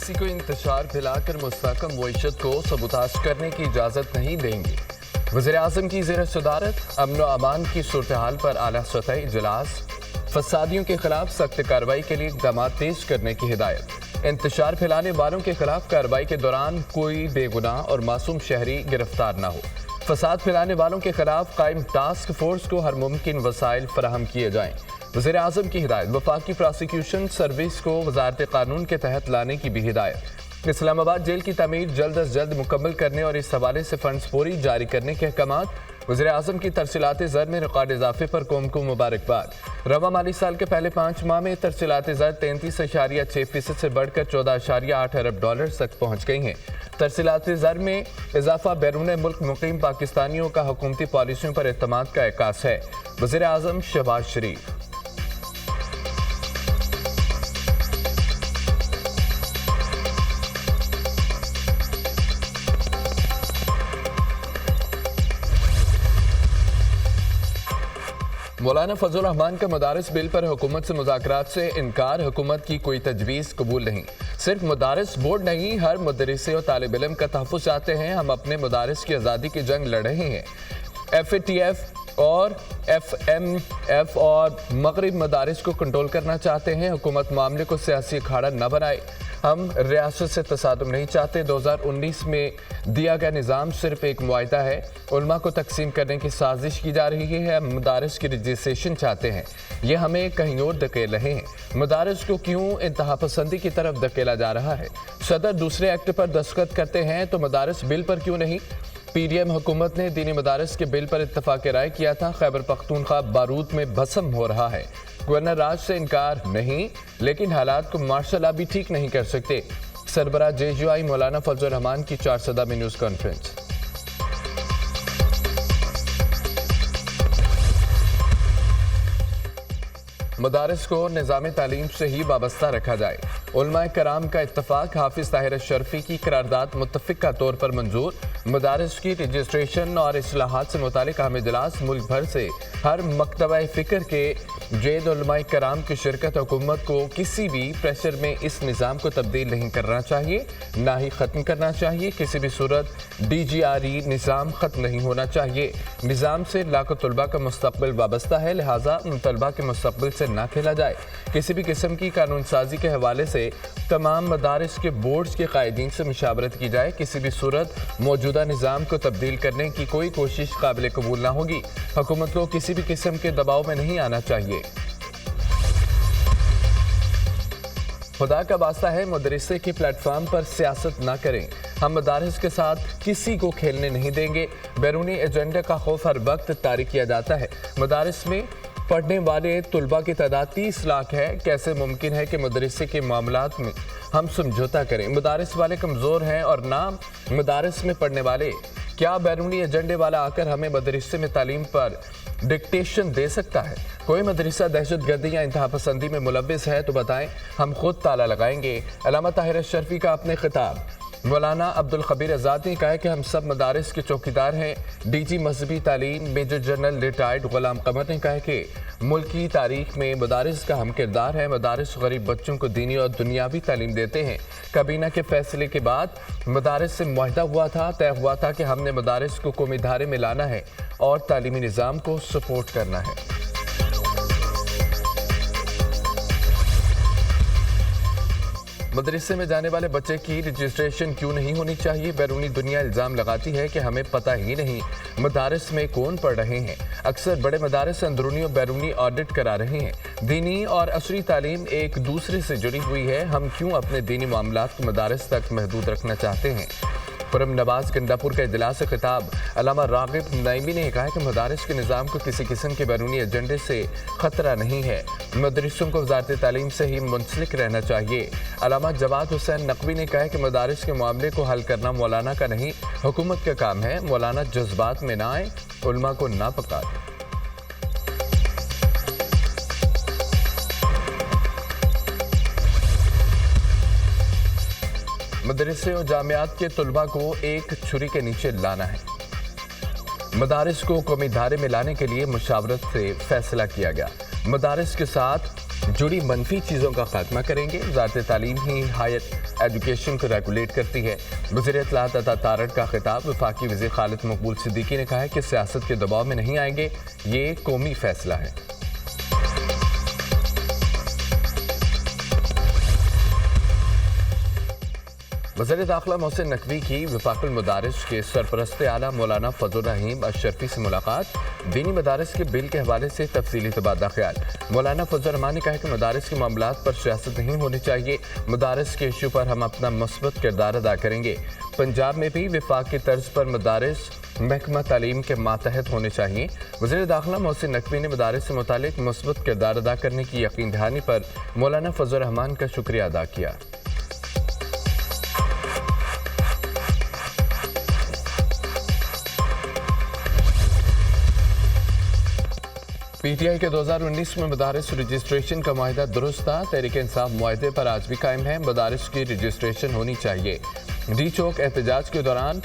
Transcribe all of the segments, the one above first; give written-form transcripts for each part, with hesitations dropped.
किसी को इंतशार फैलाकर मुस्तहकम मईशत को सबूताज करने की इजाज़त नहीं देंगे। वज़ीर-ए-आज़म की ज़ेर सदारत अमन व अमान की सूरत हाल पर आला सतही इजलास। फसादियों के खिलाफ सख्त कार्रवाई के लिए इक़दाम तेज करने की हिदायत। इंतशार फैलाने वालों के खिलाफ कार्रवाई के दौरान कोई बेगुनाह और मासूम शहरी गिरफ्तार न हो। फसाद फैलाने वालों के खिलाफ कायम टास्क फोर्स को हर मुमकिन वसाइल फराहम किए जाएं। वज़ीर-ए-आज़म की हिदायत। वफाकी प्रोसिक्यूशन सर्विस को वज़ारत कानून के तहत लाने की भी हिदायत। इस्लामाबाद जेल की तमीर जल्द अज जल्द मुकम्मल करने और इस हवाले से फंड्स फौरी जारी करने के अहकाम। वज़ीर-ए-आज़म की तरसीलात ज़र में रिकॉर्ड इजाफे पर कौम को मुबारकबाद। रवा माली साल के पहले 5 माह में तरसीलात ज़र 33.6% से बढ़कर 14.8 अरब डॉलर तक पहुँच गई हैं। तरसीलात ज़र में इजाफा बैरून मुल्क मुकीम पाकिस्तानियों का हुकूमती पॉलिसियों पर एतमाद का एहसास है। वज़ीर-ए-आज़म शहबाज शरीफ। मौलाना फजल रहमान का मदारिस बिल पर हुकूमत से मुज़ाकरात से इनकार। हुकूमत की कोई तजवीज़ कबूल नहीं। सिर्फ मदारिस बोर्ड नहीं, हर मदरसे और तालिब इल्म का तहफ़्फ़ुज़ चाहते हैं। हम अपने मदारिस की आज़ादी की जंग लड़ रहे हैं। FATF और FMF और मगरिब मदारिस को कंट्रोल करना चाहते हैं। हुकूमत मामले को सियासी अखाड़ा न बनाए। हम रियासत से तसादुम नहीं चाहते। 2019 में दिया गया निज़ाम सिर्फ एक मुआहिदा है। उलमा को तकसीम करने की साजिश की जा रही है। हम मदारिस की रजिस्ट्रेशन चाहते हैं। ये हमें कहीं और धकेल रहे हैं। मदारिस को क्यों इंतहा पसंदी की तरफ धकेला जा रहा है? सदर दूसरे एक्ट पर दस्तखत करते हैं तो मदारिस बिल पर क्यों नहीं? PDM हुकूमत ने दीनी मदारिस के बिल पर इत्तफाक राय किया था। खैबर पख्तूनख्वा बारूद में भस्म हो रहा है। गवर्नर राज से इनकार नहीं, लेकिन हालात को मार्शल भी ठीक नहीं कर सकते। सरबराह JUI मौलाना फजल रहमान की 4 सदा में न्यूज़ कॉन्फ्रेंस। मदारिस को निज़ाम तालीम से ही वाबस्ता रखा जाए। उलमाए कराम का इत्तफाक। हाफिज ताहिर अशरफी की करारदाद मुत्तफ़िक़ा तौर पर मंजूर। मदारिस की रजिस्ट्रेशन और इस्लाहात से मुतालिक अहम इजलास। मुल्क भर से हर मकतबा फ़िक्र के जैद उलमाए कराम की शिरकत। हुकूमत को किसी भी प्रेशर में इस निज़ाम को तब्दील नहीं करना चाहिए, ना ही ख़त्म करना चाहिए। किसी भी सूरत DGRE निज़ाम ख़त्म नहीं होना चाहिए। निज़ाम से लाखों तलबा का मुस्तक़बिल वाबस्ता है, लिहाजा उन तलबा के मुस्तक़बिल से ना खेला जाए। किसी भी किस्म की कानून साजी के हवाले से तमाम मदारिस के बोर्ड्स के कायदीन से मुशावरत की जाए। किसी भी सूरत मौजूदा निज़ाम को तब्दील करने की कोई कोशिश काबिल कबूल ना होगी। हुकूमत को किसी भी किस्म के दबाव में नहीं आना चाहिए। खुदा का वास्ता है, मदरसे के प्लेटफॉर्म पर सियासत ना करें। हम मदारिस के साथ किसी को खेलने नहीं देंगे। बैरूनी एजेंडा का खौफ हर वक्त तारिक किया जाता है। मदारिस में पढ़ने वाले तलबा की तादाद 30 लाख है। कैसे मुमकिन है कि मदरसे के मामलात में हम समझौता करें? मदारिस वाले कमज़ोर हैं और ना मदारिस में पढ़ने वाले। क्या बैरूनी एजेंडे वाला आकर हमें मदरसे में तालीम पर डिक्टेशन दे सकता है? कोई मदरसा दहशत गर्दी या इंतहा पसंदी में मुलव्विस है तो बताएं, हम खुद ताला लगाएंगे। अल्लामा ताहिर अशरफी का अपने खिताब। मौलाना अब्दुल खबीर आज़ाद ने कहा कि हम सब मदारिस के चौकीदार हैं। DG मजहबी तालीम मेजर जनरल रिटायर्ड गुलाम कमर ने कहा कि मुल्क की तारीख में मदारिस का हम किरदार है। मदारिस गरीब बच्चों को दीनी और दुनियावी तालीम देते हैं। काबीना के फैसले के बाद मदारिस से मुआहदा तय हुआ था कि हमने मदारिस को कौमी धारे में लाना है और तालीमी निज़ाम को सपोर्ट करना है। मदरसे में जाने वाले बच्चे की रजिस्ट्रेशन क्यों नहीं होनी चाहिए? बैरूनी दुनिया इल्ज़ाम लगाती है कि हमें पता ही नहीं मदारस में कौन पढ़ रहे हैं। अक्सर बड़े मदारस अंदरूनी और बैरूनी ऑडिट करा रहे हैं। दीनी और असरी तालीम एक दूसरे से जुड़ी हुई है। हम क्यों अपने दीनी मामलात को मदारस तक महदूद रखना चाहते हैं? खुरम नवाज गंडापुर का इजलास से खिताब। अल्लामा रागिब नईमी ने कहा कि मदारिस के निज़ाम को किसी किस्म के बैरूनी एजेंडे से ख़तरा नहीं है। मदरसों को वज़ारत तालीम से ही मुंसलिक रहना चाहिए। अल्लामा जवाद हुसैन नकवी ने कहा कि मदारिस के मामले को हल करना मौलाना का नहीं, हुकूमत का काम है। मौलाना जज्बात में ना आए, उलमा को ना पका दें। मदरसे और जामियात के तलबा को एक छुरी के नीचे लाना है। मदारिस को कौमी धारे में लाने के लिए मुशावरत से फैसला किया गया। मदारिस के साथ जुड़ी मनफी चीज़ों का खात्मा करेंगे। वज़ारत तालीम ही हायर एजुकेशन को रेगुलेट करती है। वज़ीर इत्तलाआत अता तारड़ का खिताब। वफाकी वज़ीर खालिद मकबूल सिद्दीकी ने कहा है कि सियासत के दबाव में नहीं आएंगे, ये कौमी फैसला है। वज़ीर दाखिला मोहसिन नकवी की वफाकुल मदारिस के सरपरस्त आला मौलाना फजल रहीम अशरफी से मुलाकात। दीनी मदारिस के बिल के हवाले से तफसीली तबादला ख्याल। मौलाना फजल रहमान ने कहा कि मदारिस के मामलात पर सियासत नहीं होनी चाहिए, मदारिस के इशू पर हम अपना मस्बत किरदार अदा करेंगे। पंजाब में भी वफाक की तर्ज पर मदारिस महकमा तालीम के मातहत होने चाहिए। वज़ीर दाखिला मोहसिन नकवी ने मदारिस से मुतालिक मस्बत किरदार अदा करने की यकीन दहानी पर मौलाना फजल रहमान का शुक्रिया अदा किया। पीटीआई के 2019 में मदारिस रजिस्ट्रेशन का माहिदा दुरुस्त था। तहरीक इंसाफ मुआहदे पर आज भी कायम है, मदारिस की रजिस्ट्रेशन होनी चाहिए। डी चौक एहतजाज के दौरान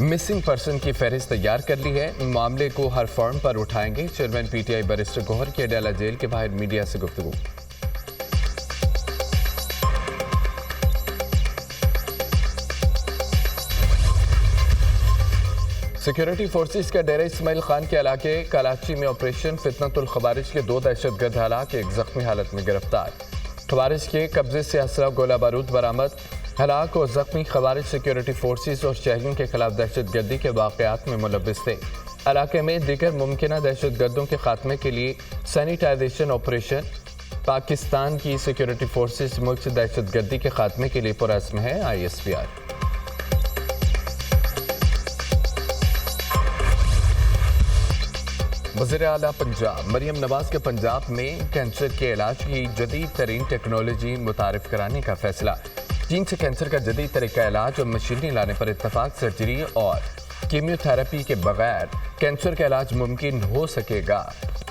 मिसिंग पर्सन की फहरिस्त तैयार कर ली है, मामले को हर फॉर्म पर उठाएंगे। चेयरमैन पीटीआई बैरिस्टर गौहर की अडयाला जेल के बाहर मीडिया से गुफ्तगू। सिक्योरिटी फोर्सेस का डेरा इस्माइल खान के इलाके कराची में ऑपरेशन फितनतुल खवारिज के 2 दहशतगर्द हलाक, एक जख्मी हालत में गिरफ्तार। खवारिज के कब्जे से असला गोला बारूद बरामद। हलाक और जख्मी खवारिज सिक्योरिटी फोर्सेस और शहरियों के खिलाफ दहशतगर्दी के वाक़यात में मुलव्विस थे। इलाके में दीगर मुमकिन दहशतगर्दों के खात्मे के लिए सैनिटाइजेशन ऑपरेशन। पाकिस्तान की सिक्योरिटी फोर्सेस मुल्क से दहशतगर्दी के खात्मे के लिए पुरअज़्म है। ISPR। वज़ीर आला पंजाब मरियम नवाज के पंजाब में कैंसर के इलाज की जदीद तरीन टेक्नोलॉजी मुतारिफ कराने का फैसला। चीन से कैंसर का जदीद तरीका इलाज और मशीनें लाने पर इत्तफाक। सर्जरी और कीमियोथेरेपी के बगैर कैंसर का इलाज मुमकिन हो सकेगा।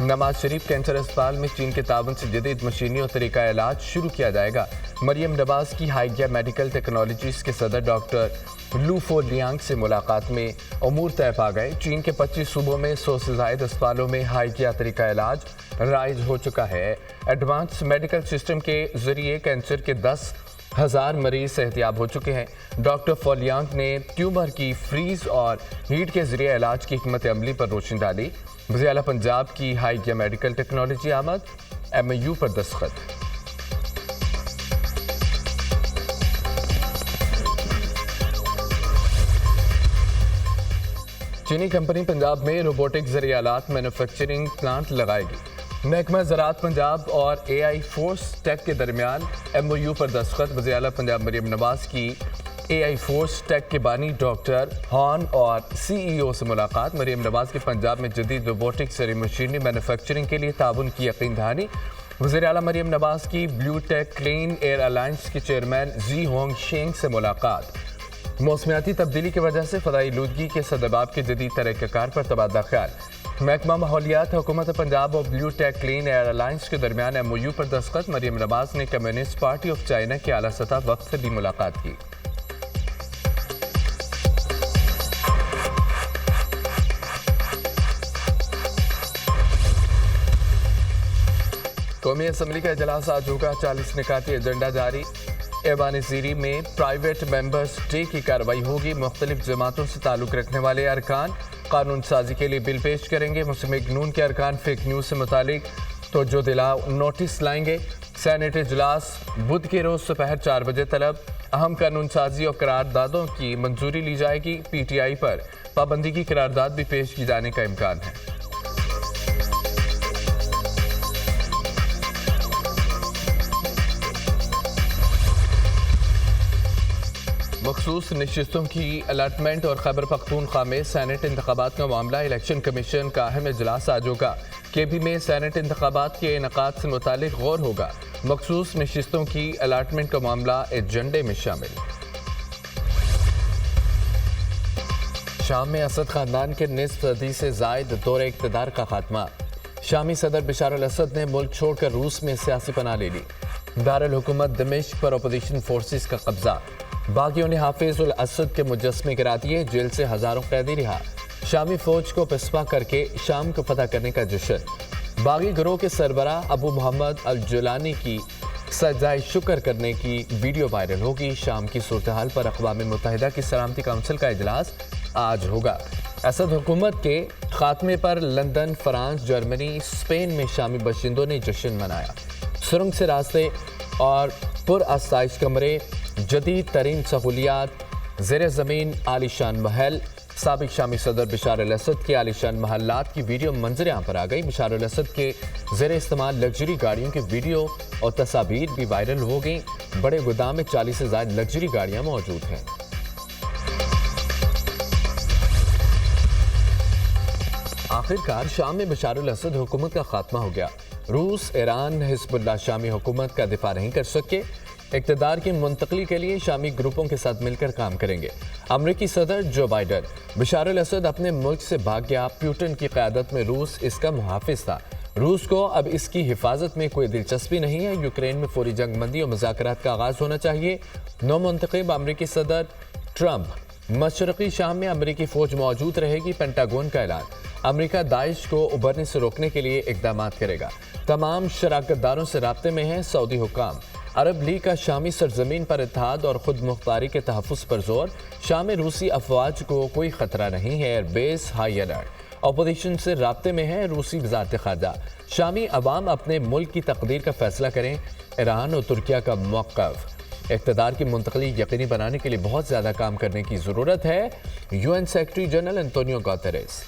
नवाज शरीफ कैंसर अस्पताल में चीन के ताबन से जदीद मशीनी और तरीका इलाज शुरू किया जाएगा। मरियम नवाज की हाइगिया मेडिकल टेक्नोलॉजीज के सदर डॉक्टर लू फो लियांग से मुलाकात में अमूर तय पा गए। चीन के 25 सूबों में 100 से ज़ायद अस्पतालों में हाइगिया तरीका इलाज राइज हो चुका है। एडवांस मेडिकल सिस्टम के जरिए कैंसर के 10,000 मरीज सेहतियाब हो चुके हैं। डॉक्टर फोलियांग ने ट्यूमर की फ्रीज और हीट के जरिए इलाज की हिकमत अमली पर रोशनी डाली। वज़ीर आला पंजाब की हाइगिया मेडिकल टेक्नोलॉजी आमद। MOU पर दस्तखत। चीनी कंपनी पंजाब में रोबोटिक ज़रियालात मैन्युफैक्चरिंग प्लांट लगाएगी। महकमा ज़राअत पंजाब और AI फोर्स टेक के दरमियान MOU पर दस्तखत। वज़ीर आला पंजाब मरियम नवाज की AI फोर्स टेक के बानी डॉक्टर हॉन और CEO से मुलाकात। मरियम नवाज के पंजाब में जदीद रोबोटिक सरी मशीनरी मैन्युफैक्चरिंग के लिए ताउन की यकीन दहानी। वज़ीर आला मरियम नवाज की Blue Tech Clean Air Alliance के चेयरमैन जी होंग शेंग से मुलाकात। मौसमियाती तब्दीली की वजह से फदाई लूदगी के सदबाब के जदीद तरीक़ाकार पर तबादला ख्याल। महकमा माहौलियात हुकूमत पंजाब और Blue Tech Clean Air Alliance के दरमियान MOU पर दस्तखत। मरियम नवाज ने कम्युनिस्ट पार्टी ऑफ चाइना के आला सतह वक्त से भी मुलाकात की। कौमी असम्बली का इजलास आज होगा। 40 निकाती एजेंडा जारी। ऐवान ज़ीरी में प्राइवेट मेंबर्स डे की कार्रवाई होगी। मुख्तलिफ जमातों से ताल्लुक़ रखने वाले अरकान कानून साजी के लिए बिल पेश करेंगे। मुस्लिम लीग नून के अरकान फेक न्यूज़ से मुतालिक तो जो दिला नोटिस लाएंगे। सेनेट इजलास बुध के रोज़ दोपहर 4 बजे तलब। अहम कानून साजी और करारदादों की मंजूरी ली जाएगी। PTI पर पाबंदी की करारदाद भी पेश की जाने का इम्कान है। मखसूस नशिस्तों की अलॉटमेंट और खैबर पख्तूनख्वा में सेनेट इंतखाबात का मामला। इलेक्शन कमीशन का अहम इजलास आज होगा। KB में सेनेट इंतखाबात के इनकाद से मुतालिक गौर होगा। मखसूस नशिस्तों की अलॉटमेंट का मामला एजेंडे में शामिल। शाम में असद खानदान के निस्फ सदी से जायद दौरे इक़्तिदार का खात्मा। शामी सदर बशार अल असद ने मुल्क छोड़कर रूस में सियासी पनाह ले ली। दारुल हुकूमत दमिश्क पर अपोजिशन फोर्सेस का कब्जा। बागियों ने हाफिज उल असद के मुजस्मे गिरा दिए। जेल से हजारों कैदी रिहा। शामी फौज को पिस्पा करके शाम को फतह करने का जश्न। باغی گروہ کے سربراہ ابو محمد الجولانی کی سجدہ شکر کرنے کی ویڈیو وائرل ہوگی۔ شام کی صورتحال پر اقوام متحدہ کی سلامتی کونسل کا اجلاس آج ہوگا۔ اسد حکومت کے خاتمے پر لندن، فرانس، جرمنی، اسپین میں شامی باشندوں نے جشن منایا۔ سرنگ سے راستے اور پر آسائش کمرے، جدید ترین سہولیات، زیر زمین عالی شان محل، سابق شامی صدر بشار الاسد کے عالی شان محلات کی ویڈیو منظر عام پر آ گئی۔ بشار الاسد کے زیر استعمال لگژری گاڑیوں کی ویڈیو اور تصاویر بھی وائرل ہو گئیں۔ بڑے گودام میں 40 سے زائد لگژری گاڑیاں موجود ہیں۔ آخرکار شام میں بشار الاسد حکومت کا خاتمہ ہو گیا۔ روس، ایران، حزب اللہ شامی حکومت کا دفاع نہیں کر سکے۔ اقتدار کی منتقلی کے لیے شامی گروپوں کے ساتھ مل کر کام کریں گے۔ امریکی صدر جو بائیڈن: بشار الاسد اپنے ملک سے بھاگ گیا، پیوٹن کی قیادت میں روس اس کا محافظ تھا۔ روس کو اب اس کی حفاظت میں کوئی دلچسپی نہیں ہے۔ یوکرین میں فوری جنگ بندی اور مذاکرات کا آغاز ہونا چاہیے۔ نو منتخب امریکی صدر ٹرمپ: مشرقی شام میں امریکی فوج موجود رہے گی، پینٹاگون کا اعلان۔ امریکہ داعش کو ابھرنے سے روکنے کے لیے اقدامات کرے گا۔ تمام شراکت داروں سے رابطے میں ہیں سعودی حکام۔ عرب لیگ کا شامی سرزمین پر اتحاد اور خود مختاری کے تحفظ پر زور۔ شام میں روسی افواج کو کوئی خطرہ نہیں ہے، air base high alert. Opposition سے رابطے میں ہے روسی وزارت خارجہ۔ شامی عوام اپنے ملک کی تقدیر کا فیصلہ کریں، ایران اور ترکیہ کا موقف۔ اقتدار کی منتقلی یقینی بنانے کے لیے بہت زیادہ کام کرنے کی ضرورت ہے، UN سیکرٹری جنرل انطونیو گوتریس۔